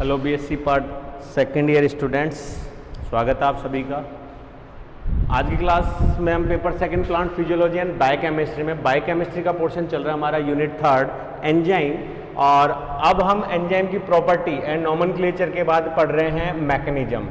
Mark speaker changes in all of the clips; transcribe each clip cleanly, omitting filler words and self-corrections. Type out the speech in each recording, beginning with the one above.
Speaker 1: Hello BSc part second year students, स्वागत है आप सभी का। आज की क्लास में हम paper second plant physiology and biochemistry में बायोकेमिस्ट्री का पोर्शन चल रहा है हमारा यूनिट थर्ड एंजाइम। और अब हम एंजाइम की प्रॉपर्टी एंड नोमेनक्लेचर के बाद पढ़ रहे हैं मैकेनिज्म।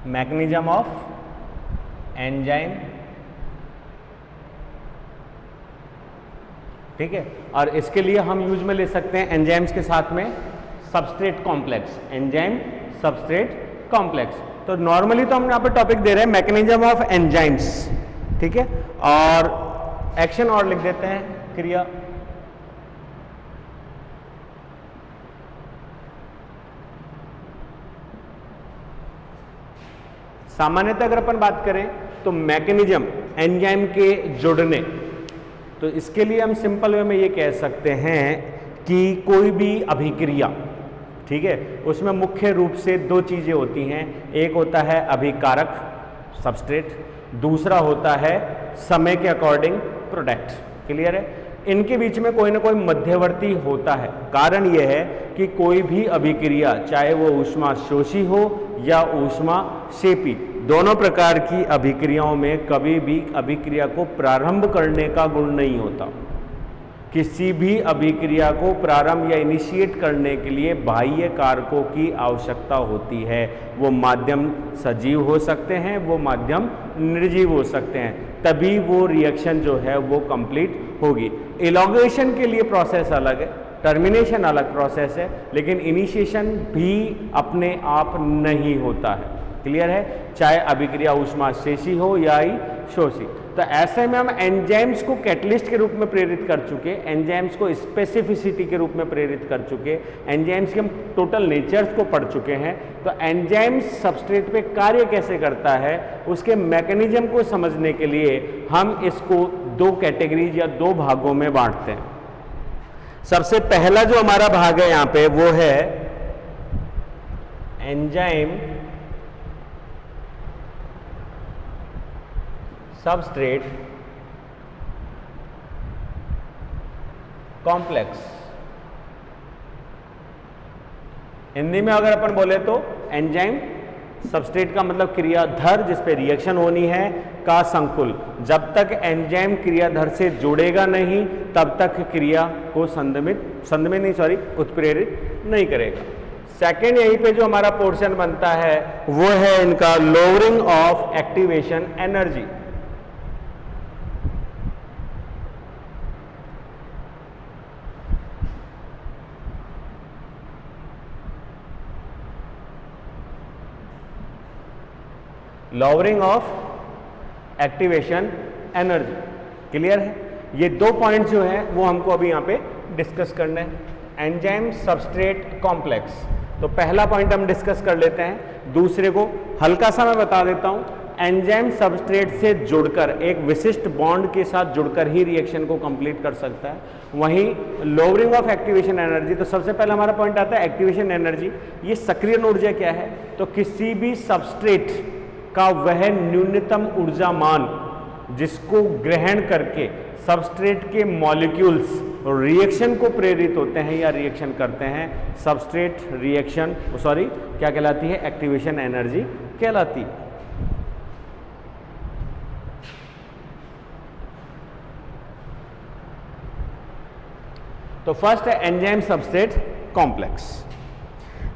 Speaker 1: मैकेनिज्म ऑफ एंजाइम, ठीक है। और इसके लिए हम यूज में ले सकते हैं एंजाइम्स के साथ में substrate complex, enzyme substrate complex. तो नॉर्मली तो हम यहाँ पे टॉपिक दे रहे हैं मैकेनिज्म ऑफ एंजाइम्स, ठीक है। और एक्शन और लिख देते हैं, क्रिया। सामान्यतः अगर अपन बात करें तो मैकेनिज्म एंजाइम के जुड़ने, तो इसके लिए हम सिंपल वे में ये कह सकते हैं कि कोई भी अभिक्रिया, ठीक है, उसमें मुख्य रूप से दो चीजें होती हैं। एक होता है अभिकारक सबस्ट्रेट, दूसरा होता है समय के अकॉर्डिंग प्रोडक्ट। क्लियर है? इनके बीच में कोई ना कोई मध्यवर्ती होता है। कारण यह है कि कोई भी अभिक्रिया, चाहे वो ऊष्मा शोषी हो या ऊष्मा शेपी, दोनों प्रकार की अभिक्रियाओं में कभी भी अभिक्रिया को प्रारंभ करने का गुण नहीं होता। किसी भी अभिक्रिया को प्रारंभ या इनिशिएट करने के लिए बाह्य कारकों की आवश्यकता होती है। वो माध्यम सजीव हो सकते हैं, वो माध्यम निर्जीव हो सकते हैं, तभी वो रिएक्शन जो है वो कंप्लीट होगी। एलोगेशन के लिए प्रोसेस अलग है, टर्मिनेशन अलग प्रोसेस है, लेकिन इनिशिएशन भी अपने आप नहीं होता है। क्लियर है? चाहे अभिक्रिया ऊष्मा शेषी हो या ही शोषी। तो ऐसे में हम एंजाइम्स को कैटलिस्ट के रूप में प्रेरित कर चुके, एंजाइम्स को स्पेसिफिसिटी के रूप में प्रेरित कर चुके, एंजाइम्स के हम टोटल नेचर्स को पढ़ चुके हैं। तो एंजाइम्स सबस्ट्रेट पे कार्य कैसे करता है, उसके मैकेनिज्म को समझने के लिए हम इसको दो कैटेगरीज या दो भागों में बांटते हैं। सबसे पहला जो हमारा भाग है यहां पे वो है एंजाइम सबस्ट्रेट कॉम्प्लेक्स। हिंदी में अगर अपन बोले तो एंजाइम सबस्ट्रेट का मतलब क्रियाधर जिस पे रिएक्शन होनी है का संकुल। जब तक एंजाइम क्रियाधर से जुड़ेगा नहीं तब तक क्रिया को उत्प्रेरित नहीं करेगा। सेकेंड यहीं पे जो हमारा पोर्शन बनता है वो है इनका lowering of activation energy. Lowering of activation energy. Clear है? ये दो पॉइंट जो है वो हमको अभी यहाँ पे डिस्कस करना है। एंजाइम सबस्ट्रेट कॉम्प्लेक्स, तो पहला पॉइंट हम डिस्कस कर लेते हैं। दूसरे को हल्का सा मैं बता देता हूँ। एंजाइम सबस्ट्रेट से जुड़कर एक विशिष्ट बॉन्ड के साथ जुड़कर ही रिएक्शन को कंप्लीट कर सकता है। वहीं लोअरिंग ऑफ एक्टिवेशन एनर्जी, तो सबसे पहले हमारा पॉइंट आता है एक्टिवेशन एनर्जी। ये सक्रियण ऊर्जा क्या है? तो किसी भी सबस्ट्रेट का वह न्यूनतम ऊर्जा मान जिसको ग्रहण करके सबस्ट्रेट के मॉलिक्यूल्स रिएक्शन को प्रेरित होते हैं या रिएक्शन करते हैं, सबस्ट्रेट रिएक्शन क्या कहलाती है? एक्टिवेशन एनर्जी कहलाती है। तो फर्स्ट है enzyme substrate complex.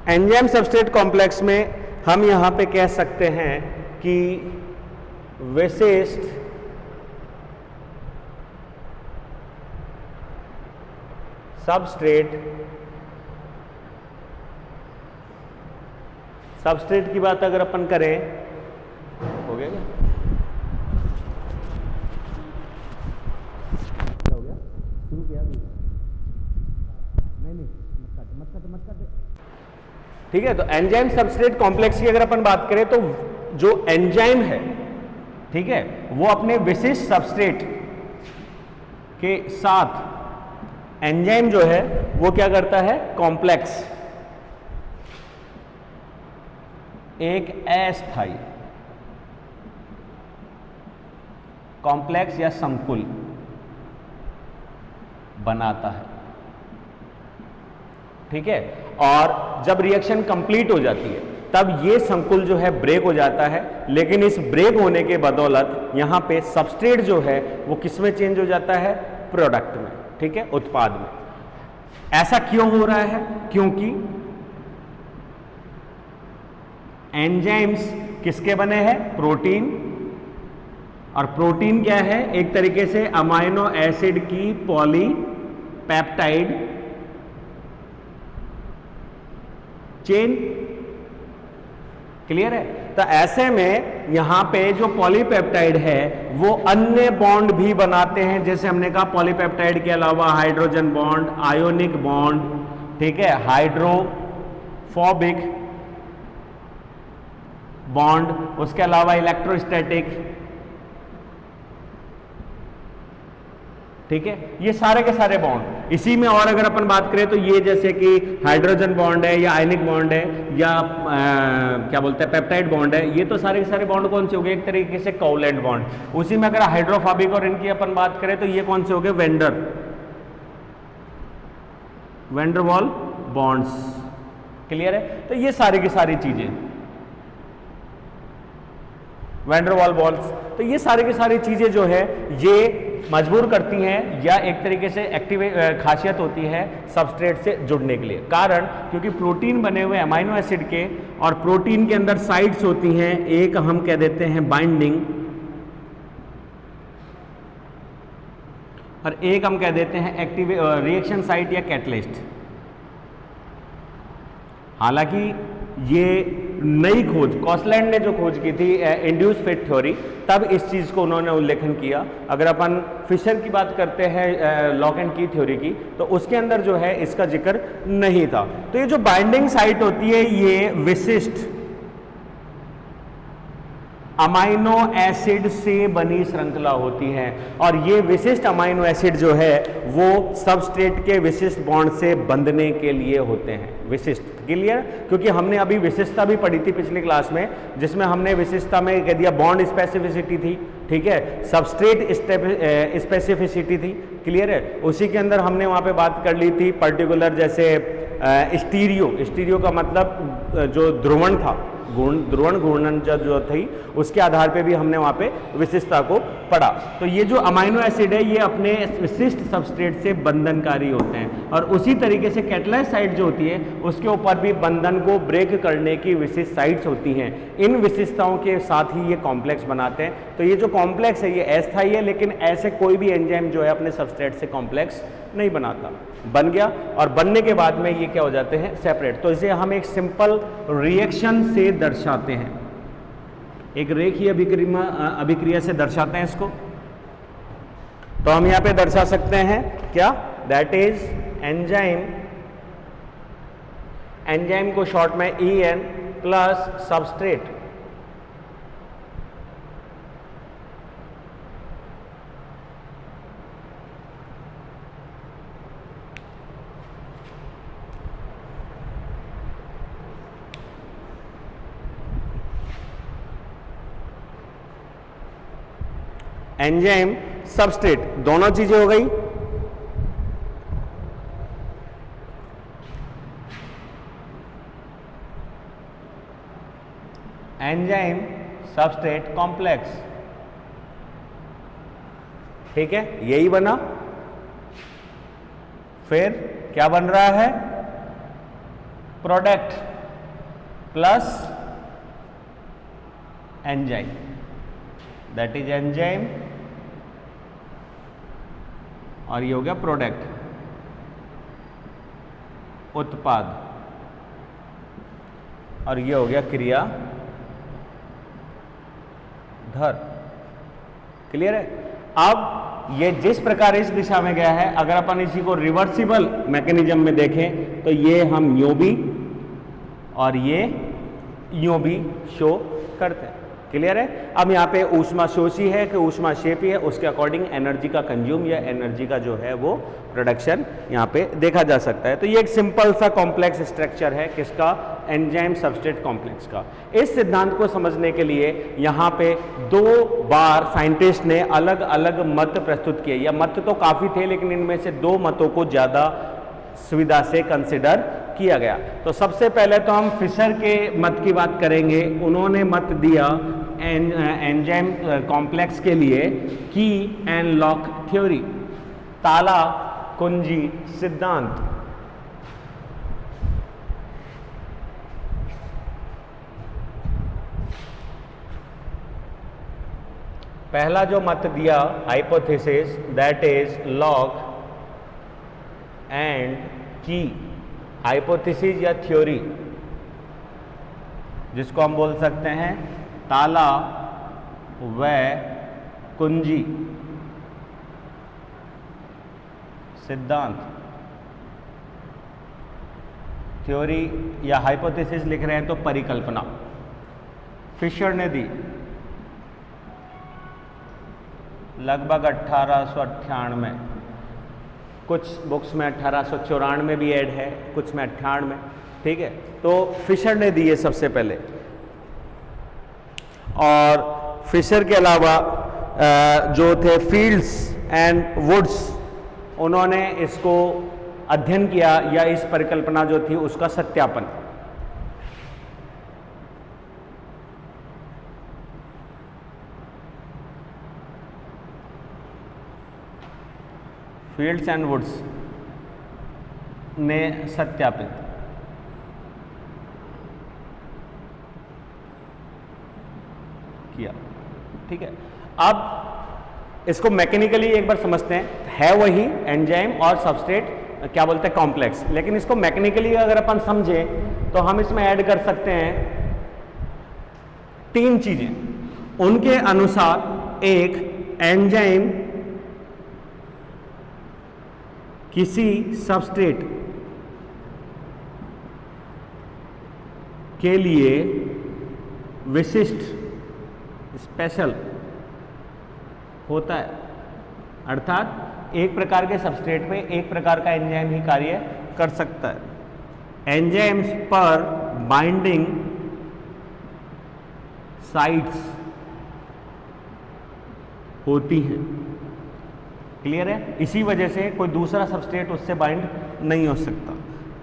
Speaker 1: Enzyme substrate complex में हम यहां पे कह सकते हैं कि विशिष्ट सबस्ट्रेट की बात अगर अपन करें, हो गया क्या? क्या हो गया? शुरू किया अभी? नहीं मत कट। ठीक है, तो एंजाइम सबस्ट्रेट कॉम्प्लेक्स की अगर अपन बात करें तो जो एंजाइम है, ठीक है, वो अपने विशिष्ट सबस्ट्रेट के साथ एंजाइम जो है वो क्या करता है, कॉम्प्लेक्स, एक अस्थाई कॉम्प्लेक्स या संकुल बनाता है, ठीक है। और जब रिएक्शन कंप्लीट हो जाती है तब ये संकुल जो है ब्रेक हो जाता है, लेकिन इस ब्रेक होने के बदौलत यहां पे सबस्ट्रेट जो है वो किस में चेंज हो जाता है, प्रोडक्ट में, ठीक है, उत्पाद में। ऐसा क्यों हो रहा है, क्योंकि एंजाइम्स किसके बने हैं, प्रोटीन, और प्रोटीन क्या है, एक तरीके से अमाइनो एसिड की पॉलीपेप्टाइड चेन, क्लियर है। तो ऐसे में यहां पे जो पॉलीपेप्टाइड है वो अन्य बॉन्ड भी बनाते हैं, जैसे हमने कहा पॉलीपेप्टाइड के अलावा हाइड्रोजन बॉन्ड, आयोनिक बॉन्ड, ठीक है, हाइड्रोफोबिक बॉन्ड, उसके अलावा इलेक्ट्रोस्टैटिक, ठीक है, ये सारे के सारे बॉन्ड। इसी में और अगर अपन बात करें तो ये जैसे कि हाइड्रोजन बॉन्ड है या आयनिक बॉन्ड है या क्या बोलते हैं पेप्टाइड बॉन्ड है, ये तो सारे के सारे बॉन्ड कौन से हो गए, एक तरीके से कोवलेंट बॉन्ड। उसी में अगर हाइड्रोफोबिक और इनकी अपन बात करें तो ये कौन से हो गए, वेंडरवॉल बॉन्ड्स, क्लियर है। तो ये सारी की सारी चीजें वैंडरवाल बॉन्ड्स, तो ये सारी की सारी चीजें जो है ये मजबूर करती हैं या एक तरीके से एक्टिव खासियत होती है सबस्ट्रेट से जुड़ने के लिए। कारण क्योंकि प्रोटीन बने हुए अमाइनो एसिड के, और प्रोटीन के अंदर साइट्स होती हैं, एक हम कह देते हैं बाइंडिंग और एक हम कह देते हैं एक्टिव रिएक्शन साइट या कैटलिस्ट। हालांकि ये नई खोज कॉसलैंड ने जो खोज की थी इंड्यूस फिट थ्योरी, तब इस चीज को उन्होंने उल्लेखन किया। अगर अपन फिशर की बात करते हैं लॉक एंड की थ्योरी की, तो उसके अंदर जो है इसका जिक्र नहीं था। तो ये जो बाइंडिंग साइट होती है ये विशिष्ट अमाइनो एसिड से बनी श्रृंखला होती है, और ये विशिष्ट अमाइनो एसिड जो है वो सबस्ट्रेट के विशिष्ट बॉन्ड से बंधने के लिए होते हैं। विशिष्ट, क्लियर, क्योंकि हमने अभी विशिष्टता भी पढ़ी थी पिछली क्लास में, जिसमें हमने विशिष्टता में कह दिया बॉन्ड स्पेसिफिसिटी थी, ठीक है, सबस्ट्रेट स्पेसिफिसिटी थी, क्लियर है। उसी के अंदर हमने वहां पे बात कर ली थी पर्टिकुलर, जैसे स्टीरियो का मतलब जो ध्रुवण था, ध्रुवण घूर्णन जो थी, उसके आधार पे भी हमने वहां पे विशिष्टता को पढ़ा। तो ये जो अमाइनो एसिड है ये अपने विशिष्ट सबस्ट्रेट से बंधनकारी होते हैं, और उसी तरीके से कैटलाइज साइट जो होती है उसके ऊपर भी बंधन को ब्रेक करने की विशिष्ट साइट्स होती हैं। इन विशिष्टताओं के साथ ही ये कॉम्प्लेक्स बनाते हैं। तो ये जो कॉम्प्लेक्स है ये अस्थायी है, लेकिन ऐसे कोई भी एंजाइम जो है अपने सबस्ट्रेट से कॉम्प्लेक्स नहीं बनाता। बन गया, और बनने के बाद में ये क्या हो जाते हैं, सेपरेट। तो इसे हम एक सिंपल रिएक्शन से दर्शाते हैं, एक रेखीय अभिक्रिया से दर्शाते हैं इसको। तो हम यहां पे दर्शा सकते हैं क्या, दैट इज एंजाइम, एंजाइम को शॉर्ट में EN plus substrate, enzyme substrate, दोनों चीजें हो गई। एंजाइम सबस्ट्रेट कॉम्प्लेक्स, ठीक है, यही बना। फिर क्या बन रहा है, product plus enzyme, that is enzyme, और ये हो गया प्रोडक्ट, उत्पाद, और ये हो गया क्रिया धर। क्लियर है। अब ये जिस प्रकार इस दिशा में गया है, अगर अपन इसी को रिवर्सिबल मैकेनिज्म में देखें तो ये हम यूं भी और ये यूं भी शो करते हैं। क्लियर है। अब यहाँ पे ऊष्माशोषी है कि ऊष्माक्षेपी है, उसके अकॉर्डिंग एनर्जी का कंज्यूम या एनर्जी का जो है वो प्रोडक्शन यहाँ पे देखा जा सकता है। तो ये एक सिंपल सा कॉम्प्लेक्स स्ट्रक्चर है किसका, एंजाइम सबस्ट्रेट कॉम्प्लेक्स का। इस सिद्धांत को समझने के लिए यहाँ पे 2 बार साइंटिस्ट ने अलग अलग मत प्रस्तुत किए, या मत तो काफ़ी थे लेकिन इनमें से 2 मतों को ज़्यादा सुविधा से कंसिडर किया गया। तो सबसे पहले तो हम फिशर के मत की बात करेंगे। उन्होंने मत दिया एंजाइम कॉम्प्लेक्स के लिए की एंड लॉक थ्योरी, ताला कुंजी सिद्धांत। पहला जो मत दिया hypothesis, that is lock and की। हाइपोथेसिस या थ्योरी जिसको हम बोल सकते हैं ताला व कुंजी सिद्धांत। थ्योरी या हाइपोथेसिस लिख रहे हैं तो परिकल्पना फिशर ने दी लगभग 1898। कुछ बुक्स में 1894 भी ऐड है, कुछ में 98, ठीक है। तो फिशर ने दी है सबसे पहले, और फिशर के अलावा जो थे फील्ड्स एंड वुड्स, उन्होंने इसको अध्ययन किया या इस परिकल्पना जो थी उसका सत्यापन। फील्ड्स एंड वुड्स ने सत्यापित किया, ठीक है। अब इसको मैकेनिकली एक बार समझते हैं। है वही एंजाइम और सबस्ट्रेट क्या बोलते हैं कॉम्प्लेक्स, लेकिन इसको मैकेनिकली अगर अपन समझें तो हम इसमें ऐड कर सकते हैं 3 चीजें। उनके अनुसार एक एंजाइम किसी सबस्ट्रेट के लिए विशिष्ट स्पेशल होता है, अर्थात एक प्रकार के सबस्ट्रेट पे एक प्रकार का एंजाइम ही कार्य कर सकता है। एंजाइम्स पर बाइंडिंग साइट्स होती हैं, क्लियर है। इसी वजह से कोई दूसरा सबस्ट्रेट उससे बाइंड नहीं हो सकता।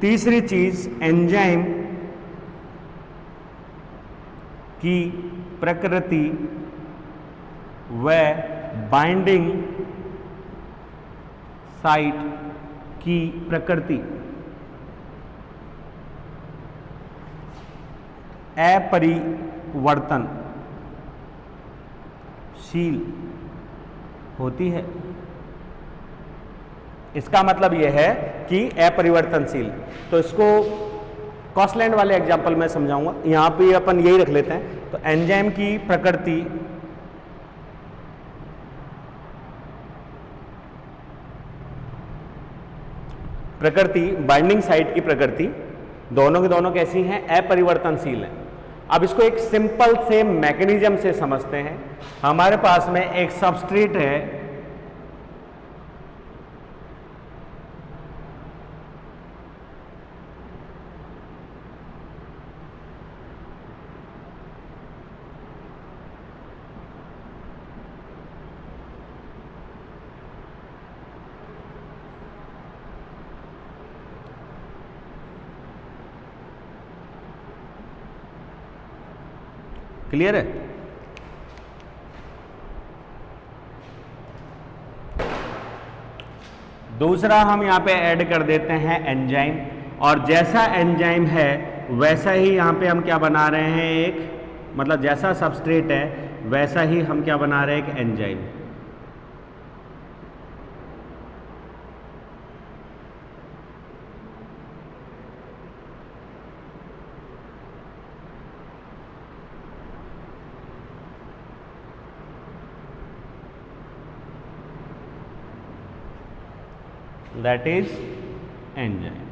Speaker 1: तीसरी चीज, एंजाइम की प्रकृति व बाइंडिंग साइट की प्रकृति अपरिवर्तनशील होती है। इसका मतलब यह है कि अपरिवर्तनशील। तो इसको कॉस्टलैंड वाले एग्जाम्पल में समझाऊंगा, यहां पे अपन यही रख लेते हैं। तो एंजाइम की प्रकृति बाइंडिंग साइट की प्रकृति दोनों की दोनों कैसी हैं, अपरिवर्तनशील हैं। अब इसको एक सिंपल से मैकेनिज्म से समझते हैं। हमारे पास में एक सबस्ट्रेट है, क्लियर है। दूसरा हम यहां पे ऐड कर देते हैं एंजाइम, और जैसा एंजाइम है वैसा ही यहां पे हम क्या बना रहे हैं, एक मतलब जैसा सबस्ट्रेट है वैसा ही हम क्या बना रहे हैं, एक एंजाइम। that is enzyme।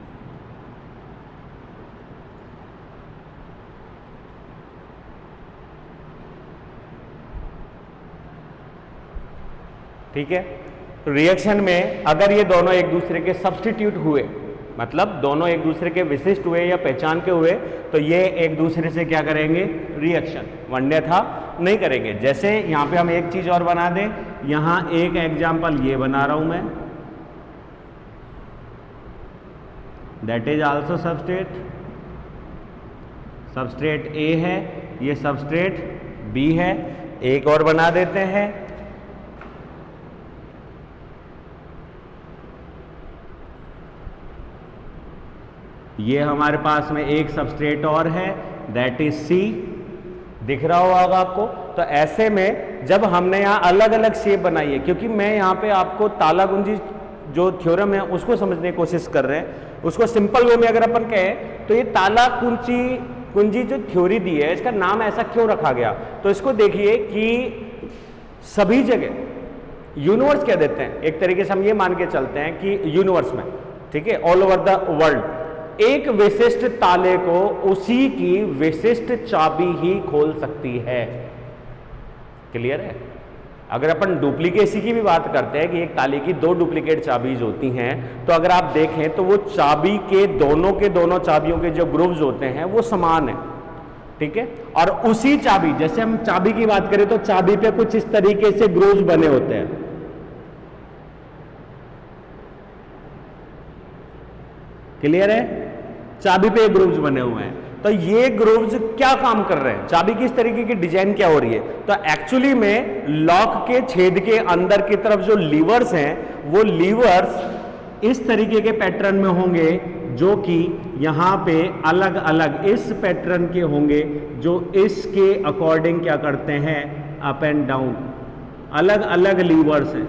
Speaker 1: ठीक है। रिएक्शन में अगर ये दोनों एक दूसरे के सब्स्टिट्यूट हुए, मतलब दोनों एक दूसरे के विशिष्ट हुए या पहचान के हुए, तो ये एक दूसरे से क्या करेंगे, रिएक्शन वन्यथा नहीं करेंगे। जैसे यहां पे हम एक चीज और बना दें, यहां एक एग्जाम्पल ये बना रहा हूं मैं, that is also substrate, substrate A है, ये सबस्ट्रेट बी है। एक और बना देते हैं, ये हमारे पास में एक सबस्ट्रेट और है, दैट इज सी, दिख रहा होगा आपको। तो ऐसे में जब हमने यहाँ अलग अलग शेप बनाई है, क्योंकि मैं यहाँ पे आपको ताला कुंजी जो थ्योरम है उसको समझने की कोशिश कर रहे हैं, उसको सिंपल वे में अगर अपन कहें तो ये ताला कुंजी जो थ्योरी दी है, इसका नाम ऐसा क्यों रखा गया, तो इसको देखिए कि सभी जगह यूनिवर्स कह देते हैं, एक तरीके से हम ये मान के चलते हैं कि यूनिवर्स में, ठीक है, ऑल ओवर द वर्ल्ड एक विशिष्ट ताले को उसी की विशिष्ट चाबी ही खोल सकती है। क्लियर है। अगर अपन डुप्लीकेसी की भी बात करते हैं कि एक ताले की दो डुप्लीकेट चाबीज होती हैं, तो अगर आप देखें तो वो चाबी के दोनों चाबियों के जो ग्रूव्स होते हैं वो समान है, ठीक है। और उसी चाबी, जैसे हम चाबी की बात करें तो चाबी पे कुछ इस तरीके से ग्रूव्स बने होते हैं, क्लियर है, चाबी पे ग्रूव्स बने हुए हैं। तो ये ग्रूव्स क्या काम कर रहे हैं, चाबी की इस तरीके की डिजाइन क्या हो रही है, तो एक्चुअली में लॉक के छेद के अंदर की तरफ जो लीवर्स हैं वो लीवर्स इस तरीके के पैटर्न में होंगे, जो कि यहां पे अलग अलग इस पैटर्न के होंगे, जो इसके अकॉर्डिंग क्या करते हैं, अप एंड डाउन, अलग अलग लीवर्स हैं।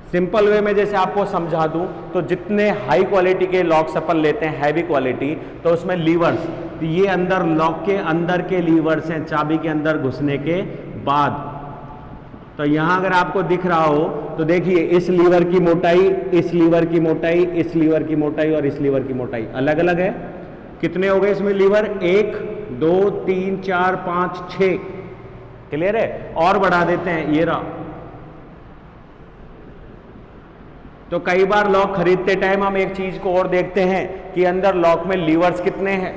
Speaker 1: सिंपल वे में जैसे आपको समझा दूं तो जितने हाई क्वालिटी के लॉक्स अपन लेते हैं, हैवी क्वालिटी, तो उसमें लीवर्स, ये अंदर लॉक के अंदर के लीवर्स हैं चाबी के अंदर घुसने के बाद। तो यहां अगर आपको दिख रहा हो तो देखिए इस लीवर की मोटाई, इस लीवर की मोटाई, इस लीवर की मोटाई और इस लीवर की मोटाई अलग अलग है। कितने हो गए इसमें लीवर, 1 2 3 4 5 6, क्लियर है। और बढ़ा देते हैं, ये रहा। तो कई बार लॉक खरीदते टाइम हम एक चीज को और देखते हैं कि अंदर लॉक में लीवर्स कितने हैं,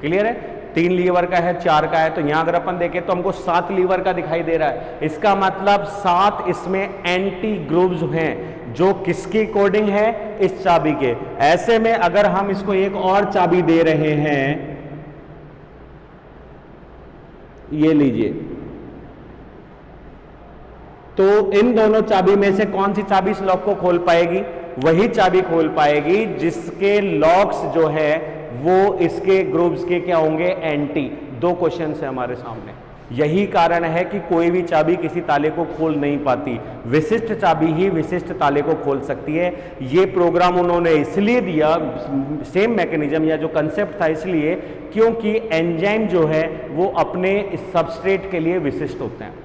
Speaker 1: क्लियर है, 3 लीवर का है, 4 का है। तो यहां अगर अपन देखें तो हमको 7 लीवर का दिखाई दे रहा है, इसका मतलब 7 इसमें एंटी ग्रूव्स हैं, जो किसके अकॉर्डिंग है, इस चाबी के। ऐसे में अगर हम इसको एक और चाबी दे रहे हैं, ये लीजिए, तो इन दोनों चाबी में से कौन सी चाबी इस लॉक को खोल पाएगी, वही चाबी खोल पाएगी जिसके लॉक्स जो है वो इसके ग्रूव्स के क्या होंगे, एंटी। 2 क्वेश्चन है हमारे सामने। यही कारण है कि कोई भी चाबी किसी ताले को खोल नहीं पाती, विशिष्ट चाबी ही विशिष्ट ताले को खोल सकती है। ये प्रोग्राम उन्होंने इसलिए दिया, सेम मैकेनिज्म या जो कंसेप्ट था, इसलिए क्योंकि एंजाइम जो है वो अपने सबस्ट्रेट के लिए विशिष्ट होते हैं।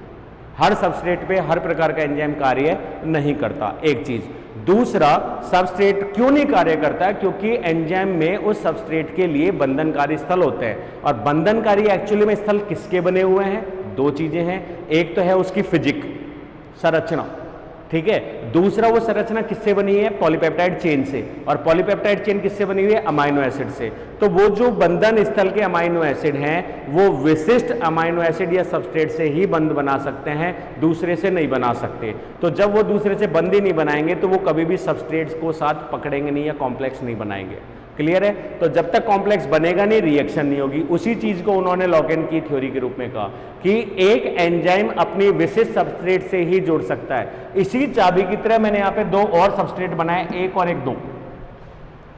Speaker 1: हर सबस्ट्रेट पे हर प्रकार का एंजाइम कार्य नहीं करता, एक चीज। दूसरा, सबस्ट्रेट क्यों नहीं कार्य करता है, क्योंकि एंजाइम में उस सबस्ट्रेट के लिए बंधनकारी स्थल होते हैं। और बंधनकारी एक्चुअली में स्थल किसके बने हुए हैं, 2 चीजें हैं। एक तो है उसकी फिजिक, संरचना, ठीक है। दूसरा, वो संरचना किससे बनी है, पॉलीपेप्टाइड चेन से। और पॉलीपेप्टाइड चेन किससे बनी हुई है, अमाइनो एसिड से। तो वो जो बंधन स्थल के अमाइनो एसिड हैं, वो विशिष्ट अमाइनो एसिड या सबस्ट्रेट से ही बंध बना सकते हैं, दूसरे से नहीं बना सकते। तो जब वो दूसरे से बंध ही नहीं बनाएंगे तो वो कभी भी सबस्ट्रेट्स को साथ पकड़ेंगे नहीं या कॉम्प्लेक्स नहीं बनाएंगे, क्लियर है। तो जब तक कॉम्प्लेक्स बनेगा नहीं, रिएक्शन नहीं होगी। उसी चीज को उन्होंने लॉक एंड की थ्योरी के रूप में कहा कि एक एंजाइम अपनी विशिष्ट सबस्ट्रेट से ही जुड़ सकता है। इसी चाबी की तरह मैंने यहां पे 2 और सबस्ट्रेट बनाए, 1 और 1 2,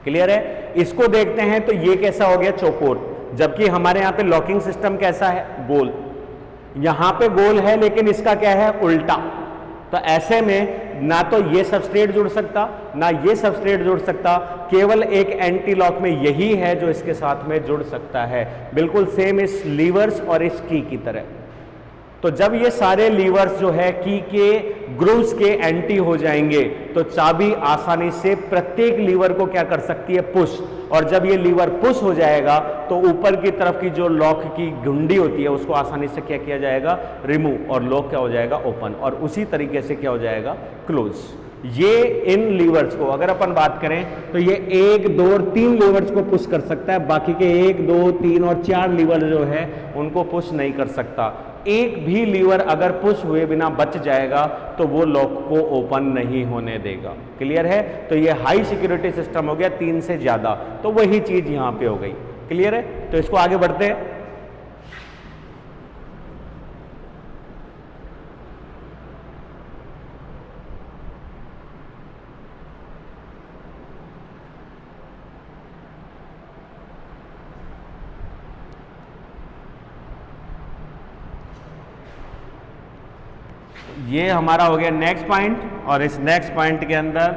Speaker 1: क्लियर है। इसको देखते हैं तो ये कैसा हो गया, चौकोर, जबकि हमारे यहां पे लॉकिंग सिस्टम कैसा है, गोल। यहां पे गोल है लेकिन इसका क्या है, उल्टा। तो ऐसे में ना तो ये सबस्ट्रेट जुड़ सकता, ना ये सबस्ट्रेट जुड़ सकता, केवल एक एंटी लॉक में यही है जो इसके साथ में जुड़ सकता है, बिल्कुल सेम इस लीवर्स और इस की की तरह। तो जब ये सारे लीवर्स जो है की के ग्रूव्स के एंटी हो जाएंगे तो चाबी आसानी से प्रत्येक लीवर को क्या कर सकती है, पुश। और जब ये लीवर पुश हो जाएगा तो ऊपर की तरफ की जो लॉक की घुंडी होती है उसको आसानी से क्या किया जाएगा, रिमूव, और लॉक क्या हो जाएगा, ओपन, और उसी तरीके से क्या हो जाएगा, क्लोज। ये इन लीवर्स को अगर अपन बात करें तो ये 1, 2 और 3 लीवर्स को पुश कर सकता है, बाकी के 1, 2, 3 और 4 लीवर जो है उनको पुश नहीं कर सकता। एक भी लीवर अगर पुश हुए बिना बच जाएगा तो वो लॉक को ओपन नहीं होने देगा। क्लियर है? तो ये हाई सिक्योरिटी सिस्टम हो गया 3 से ज्यादा, तो वही चीज यहां पे हो गई। क्लियर है? तो इसको आगे बढ़ते हैं। ये हमारा हो गया नेक्स्ट पॉइंट, और इस नेक्स्ट पॉइंट के अंदर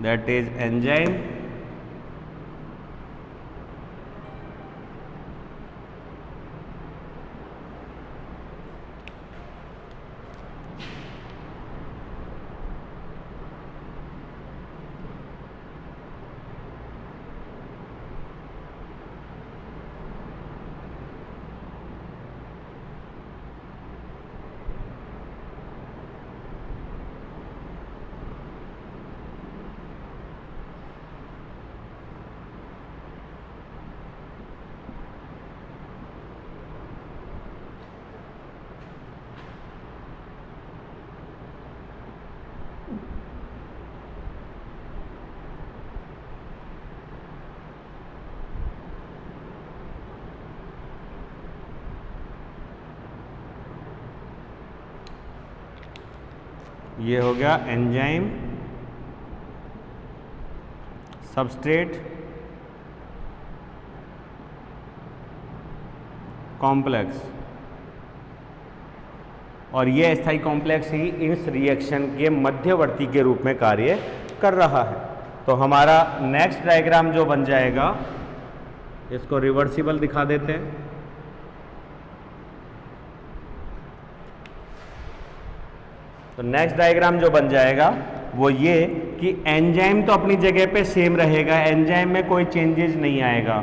Speaker 1: दैट इज एंजाइम, ये हो गया एंजाइम, सबस्ट्रेट, कॉम्प्लेक्स, और ये अस्थायी कॉम्प्लेक्स ही इस रिएक्शन के मध्यवर्ती के रूप में कार्य कर रहा है। तो हमारा नेक्स्ट डायग्राम जो बन जाएगा, इसको रिवर्सिबल दिखा देते हैं। तो नेक्स्ट डायग्राम जो बन जाएगा वो ये कि एंजाइम तो अपनी जगह पे सेम रहेगा, एंजाइम में कोई चेंजेस नहीं आएगा।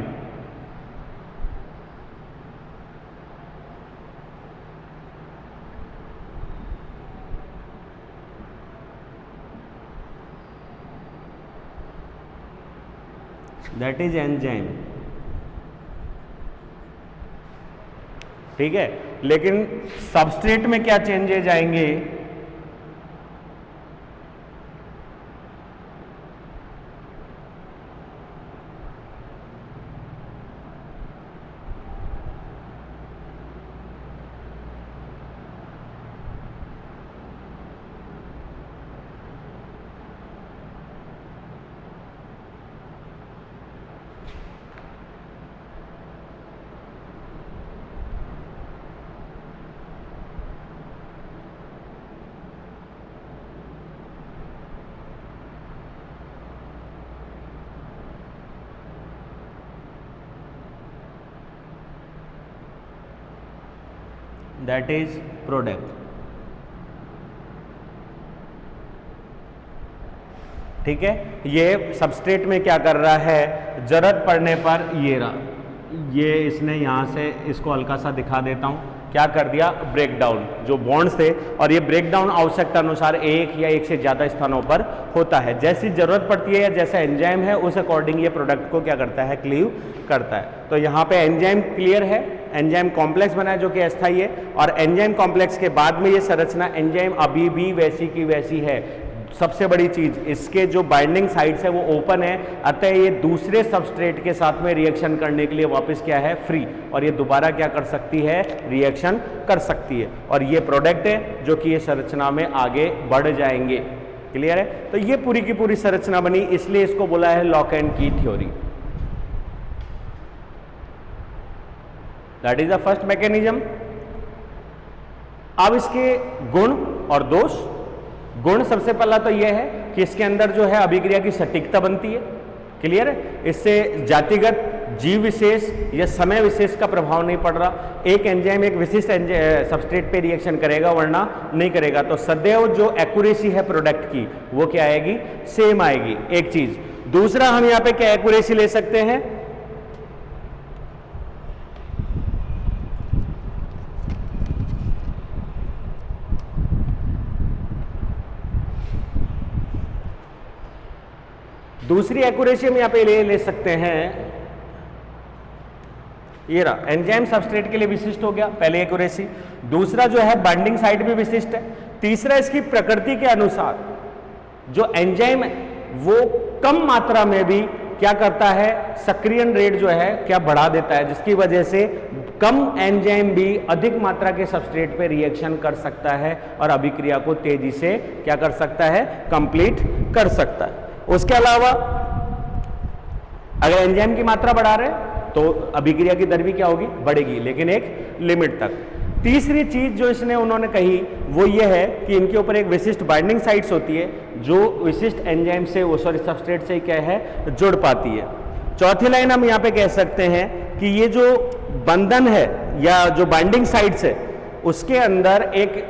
Speaker 1: That is enzyme. ठीक है, लेकिन सबस्ट्रेट में क्या चेंजेस आएंगे, दैट इज प्रोडक्ट। ठीक है, ये सबस्ट्रेट में क्या कर रहा है, जरूरत पड़ने पर ये इसने यहां से इसको हल्का सा दिखा देता हूं, क्या कर दिया, ब्रेक डाउन, जो बॉन्ड्स थे, और ये ब्रेक डाउन आवश्यकता अनुसार एक या एक से ज्यादा स्थानों पर होता है। जैसी जरूरत पड़ती है या जैसा एंजाइम है उस अकॉर्डिंग ये प्रोडक्ट को क्या करता है, क्लीव करता है। तो यहाँ पे एंजाइम क्लियर है, एंजाइम कॉम्प्लेक्स बना है जो कि अस्थायी है, और एंजाइम कॉम्प्लेक्स के बाद में ये संरचना एंजाइम अभी भी वैसी की वैसी है। सबसे बड़ी चीज, इसके जो बाइंडिंग साइट्स है वो ओपन है, अतः ये दूसरे सबस्ट्रेट के साथ में रिएक्शन करने के लिए वापस क्या है, फ्री, और ये दोबारा क्या कर सकती है, रिएक्शन कर सकती है। और ये प्रोडक्ट है जो कि ये संरचना में आगे बढ़ जाएंगे। क्लियर है? तो ये पूरी की पूरी संरचना बनी, इसलिए इसको बोला है लॉक एंड की theory. That is the first mechanism. अब इसके गुण और दोष। गुण सबसे पहला तो यह है कि इसके अंदर जो है अभिक्रिया की सटीकता बनती है। क्लियर है? इससे जातिगत जीव विशेष या समय विशेष का प्रभाव नहीं पड़ रहा। एक एंजाइम एक विशिष्ट सबस्ट्रेट पे रिएक्शन करेगा वरना नहीं करेगा। तो सदैव जो एक्यूरेसी है प्रोडक्ट की वो क्या आएगी, सेम आएगी, एक चीज। दूसरा हम यहां पे क्या एक्यूरेसी ले सकते हैं, दूसरी एक्यूरेसी हम यहां पे ले सकते हैं, ये रहा एंजाइम सबस्ट्रेट के लिए विशिष्ट हो गया पहले एक्यूरेसी। दूसरा जो है बाइंडिंग साइट भी विशिष्ट है। तीसरा इसकी प्रकृति के अनुसार जो एंजाइम वो कम मात्रा में भी क्या करता है, सक्रियण रेट जो है क्या बढ़ा देता है, जिसकी वजह से कम एंजाइम भी अधिक मात्रा के सबस्ट्रेट पे रिएक्शन कर सकता है और अभिक्रिया को तेजी से क्या कर सकता है, कंप्लीट कर सकता है। उसके अलावा अगर एंजाइम की मात्रा बढ़ा रहे तो अभिक्रिया की दर भी क्या होगी, बढ़ेगी, लेकिन एक लिमिट तक। तीसरी चीज जो इसने उन्होंने कही वो ये है कि इनके ऊपर एक विशिष्ट बाइंडिंग साइट्स होती है जो विशिष्ट एंजाइम से वो सबस्ट्रेट से क्या है जुड़ पाती है। चौथी लाइन हम यहां पे कह सकते हैं कि ये जो बंधन है या जो बाइंडिंग साइट्स है उसके अंदर एक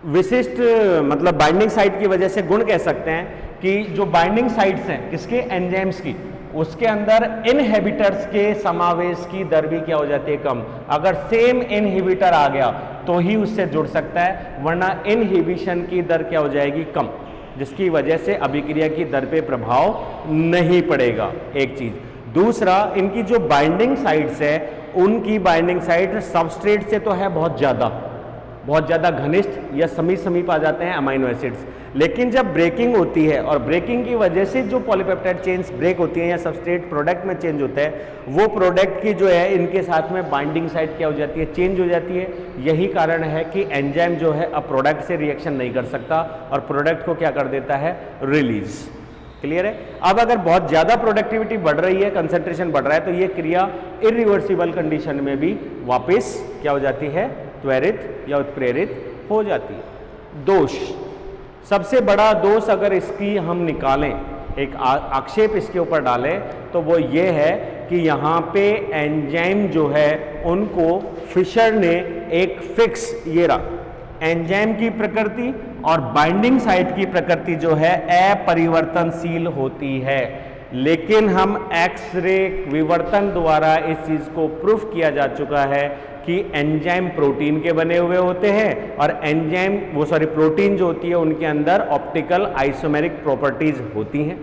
Speaker 1: विशिष्ट मतलब बाइंडिंग साइट की वजह से गुण कह सकते हैं कि जो बाइंडिंग साइट्स हैं किसके, एंजाइम्स की, उसके अंदर इनहिबिटर्स के समावेश की दर भी क्या हो जाती है, कम। अगर सेम इनहिबिटर आ गया तो ही उससे जुड़ सकता है, वरना इनहिबिशन की दर क्या हो जाएगी, कम, जिसकी वजह से अभिक्रिया की दर पे प्रभाव नहीं पड़ेगा, एक चीज। दूसरा, इनकी जो बाइंडिंग साइट्स है उनकी बाइंडिंग साइट सबस्ट्रेट से तो है बहुत ज्यादा घनिष्ठ या समीप आ जाते हैं अमाइनो एसिड्स, लेकिन जब ब्रेकिंग होती है और ब्रेकिंग की वजह से जो पॉलीपेप्टाइड चेन्स ब्रेक होती हैं या सबस्ट्रेट प्रोडक्ट में चेंज होता है, वो प्रोडक्ट की जो है इनके साथ में बाइंडिंग साइट क्या हो जाती है, चेंज हो जाती है। यही कारण है कि एंजाइम जो है अब प्रोडक्ट से रिएक्शन नहीं कर सकता और प्रोडक्ट को क्या कर देता है, रिलीज। क्लियर है। अब अगर बहुत ज्यादा प्रोडक्टिविटी बढ़ रही है, कंसेंट्रेशन बढ़ रहा है, तो ये क्रिया इरिवर्सिबल कंडीशन में भी वापस क्या हो जाती है, त्वरित या उत्प्रेरित हो जाती है। दोष, सबसे बड़ा दोष अगर इसकी हम निकालें, एक आक्षेप इसके ऊपर डालें, तो वो ये है कि यहाँ पे एंजाइम जो है उनको फिशर ने एक फिक्स, ये रहा एंजाइम की प्रकृति और बाइंडिंग साइट की प्रकृति जो है अपरिवर्तनशील होती है, लेकिन हम एक्सरे विवर्तन द्वारा इस चीज को प्रूफ किया जा चुका है कि एंजाइम प्रोटीन के बने हुए होते हैं और एंजाइम प्रोटीन जो होती है उनके अंदर ऑप्टिकल आइसोमेरिक प्रॉपर्टीज होती हैं,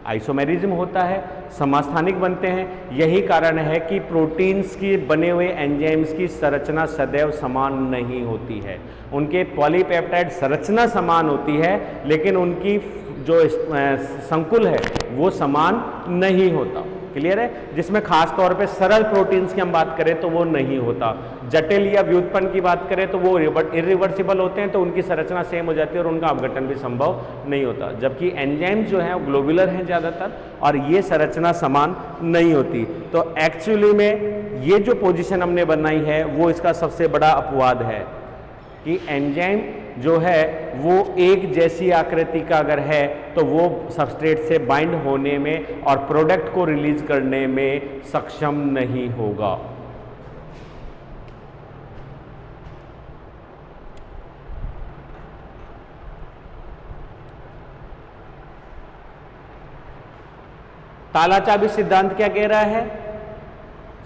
Speaker 1: आइसोमेरिज्म होता है, समस्थानिक बनते हैं। यही कारण है कि प्रोटीन्स की बने हुए एंजाइम्स की संरचना सदैव समान नहीं होती है। उनके पॉलीपेप्टाइड संरचना समान होती है लेकिन उनकी जो संकुल है वो समान नहीं होता। क्लियर है। जिसमें खास तौर पे सरल प्रोटीन्स की हम बात करें तो वो नहीं होता, जटिल या व्युत्पन्न की बात करें तो वो इरिवर्सिबल होते हैं, तो उनकी संरचना सेम हो जाती है और उनका अपघटन भी संभव नहीं होता। जबकि एंजाइम जो है ग्लोबुलर हैं ज़्यादातर और ये संरचना समान नहीं होती। तो एक्चुअली में ये जो पोजीशन हमने बनाई है वो इसका सबसे बड़ा अपवाद है कि एंजाइम जो है वो एक जैसी आकृति का अगर है तो वो सबस्ट्रेट से बाइंड होने में और प्रोडक्ट को रिलीज करने में सक्षम नहीं होगा। ताला चाबी सिद्धांत क्या कह रहा है?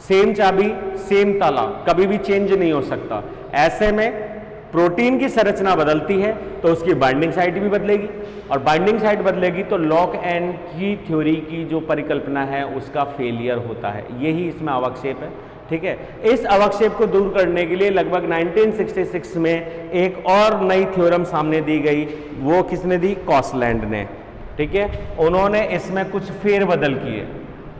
Speaker 1: सेम चाबी सेम ताला कभी भी चेंज नहीं हो सकता। ऐसे में प्रोटीन की संरचना बदलती है तो उसकी बाइंडिंग साइट भी बदलेगी और बाइंडिंग साइट बदलेगी तो लॉक एंड की थ्योरी की जो परिकल्पना है उसका फेलियर होता है। यही इसमें अवक्षेप है। ठीक है। इस अवक्षेप को दूर करने के लिए लगभग 1966 में एक और नई थ्योरम सामने दी गई। वो किसने दी? कॉसलैंड ने। ठीक है। उन्होंने इसमें कुछ फेरबदल किए।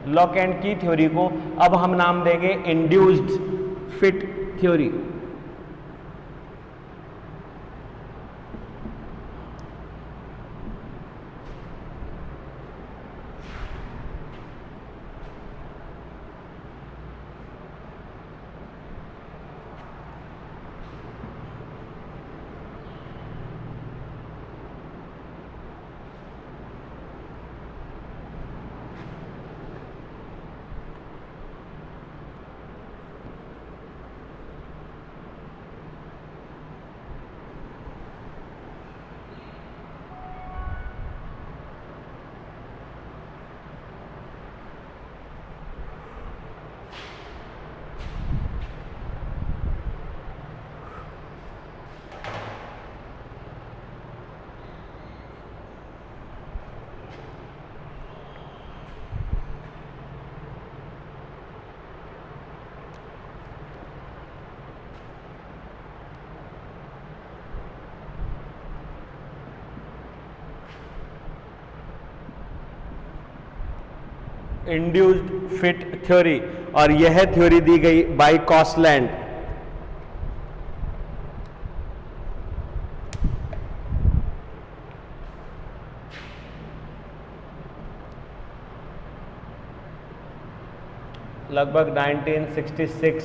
Speaker 1: लॉक एंड की थ्योरी को अब हम नाम देंगे induced fit theory. Induced fit theory, और यह थ्योरी दी गई बाय कॉसलैंड। लगभग 1966,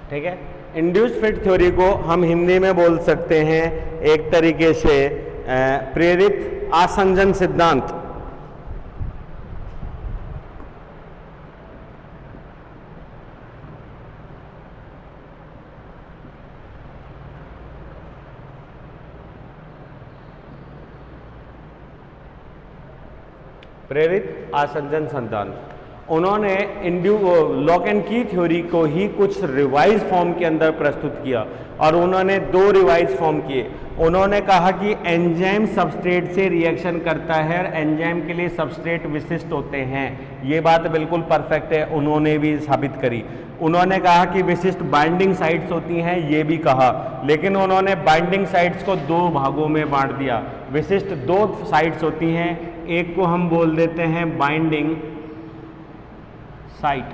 Speaker 1: ठीक है। इंड्यूस्ड फिट थ्योरी को हम हिंदी में बोल सकते हैं एक तरीके से प्रेरित आसंजन सिद्धांत। प्रेरित आसंजन सिद्धांत, उन्होंने लॉक एंड की थ्योरी को ही कुछ रिवाइज फॉर्म के अंदर प्रस्तुत किया, और उन्होंने 2 रिवाइज फॉर्म किए। उन्होंने कहा कि एंजाइम सबस्ट्रेट से रिएक्शन करता है और एंजाइम के लिए सबस्ट्रेट विशिष्ट होते हैं। ये बात बिल्कुल परफेक्ट है, उन्होंने भी साबित करी। उन्होंने कहा कि विशिष्ट बाइंडिंग साइट्स होती हैं, ये भी कहा, लेकिन उन्होंने बाइंडिंग साइट्स को 2 भागों में बांट दिया। विशिष्ट 2 साइट्स होती हैं, एक को हम बोल देते हैं बाइंडिंग साइट,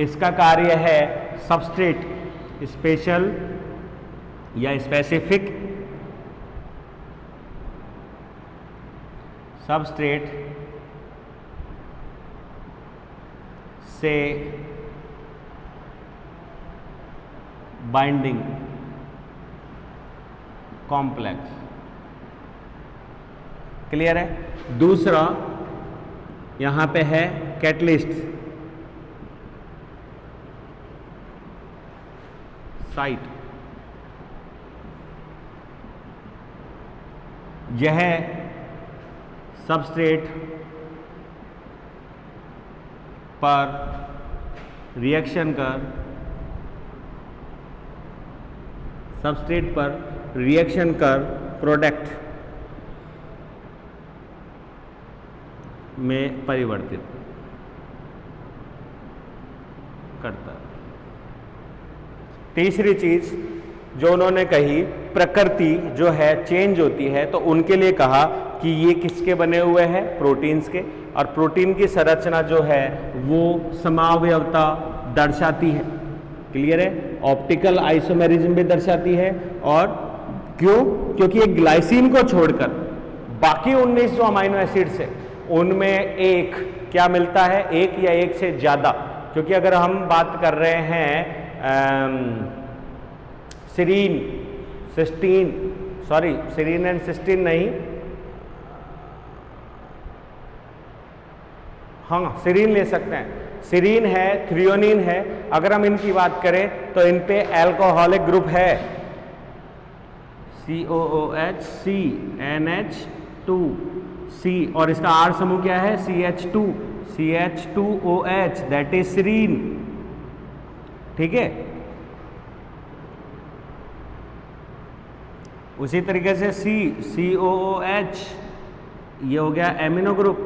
Speaker 1: इसका कार्य है सबस्ट्रेट स्पेशल या स्पेसिफिक सबस्ट्रेट से बाइंडिंग कॉम्प्लेक्स। क्लियर है। दूसरा यहां पे है कैटलिस्ट साइट, यह सबस्ट्रेट पर रिएक्शन कर प्रोडक्ट में परिवर्तित करता है। तीसरी चीज जो उन्होंने कही, प्रकृति जो है चेंज होती है, तो उनके लिए कहा कि ये किसके बने हुए हैं, प्रोटीन्स के, और प्रोटीन की संरचना जो है वो समावयवता दर्शाती है। क्लियर है। ऑप्टिकल आइसोमेरिज्म भी दर्शाती है, और क्यों? क्योंकि एक ग्लाइसिन को छोड़कर बाकी 19 जो अमाइनो एसिड्स है उनमें एक क्या मिलता है, एक या एक से ज्यादा। क्योंकि अगर हम बात कर रहे हैं सीरीन एंड सिस्टीन नहीं, हाँ सीरीन ले सकते हैं, सीरीन है, थ्रियोनिन है। अगर हम इनकी बात करें तो इन पे एल्कोहलिक ग्रुप है, COOH CNH2C, और इसका R समूह क्या है, CH2OH, दैट इज सीरीन। ठीक है। उसी तरीके से COOH, ये हो गया amino group,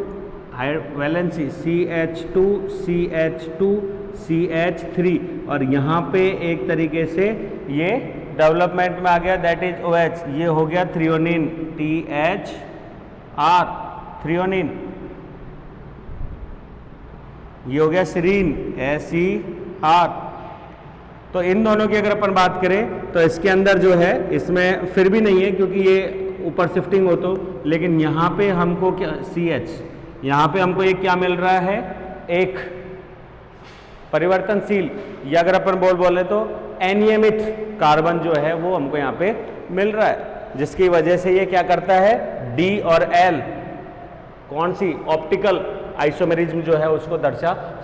Speaker 1: high valency, CH2CH2CH3, और यहाँ पे एक तरीके से ये डेवलपमेंट में आ गया, दैट इज OH, ये हो गया थ्रियोनिन, THR थ्रियोनिन, ये हो गया सीरीन, SER। तो इन दोनों की अगर अपन बात करें तो इसके अंदर जो है, इसमें फिर भी नहीं है क्योंकि ये ऊपर शिफ्टिंग हो, तो लेकिन यहाँ पे हमको क्या, CH, यहाँ पे हमको ये क्या मिल रहा है, एक परिवर्तनशील, या अगर अपन बोले तो अनियमित कार्बन जो है वो हमको यहाँ पे मिल रहा है, जिसकी वजह से ये क्या करता है, D और L कौन सी ऑप्टिकल आइसोमेरिज्म जो है उसको दर्शा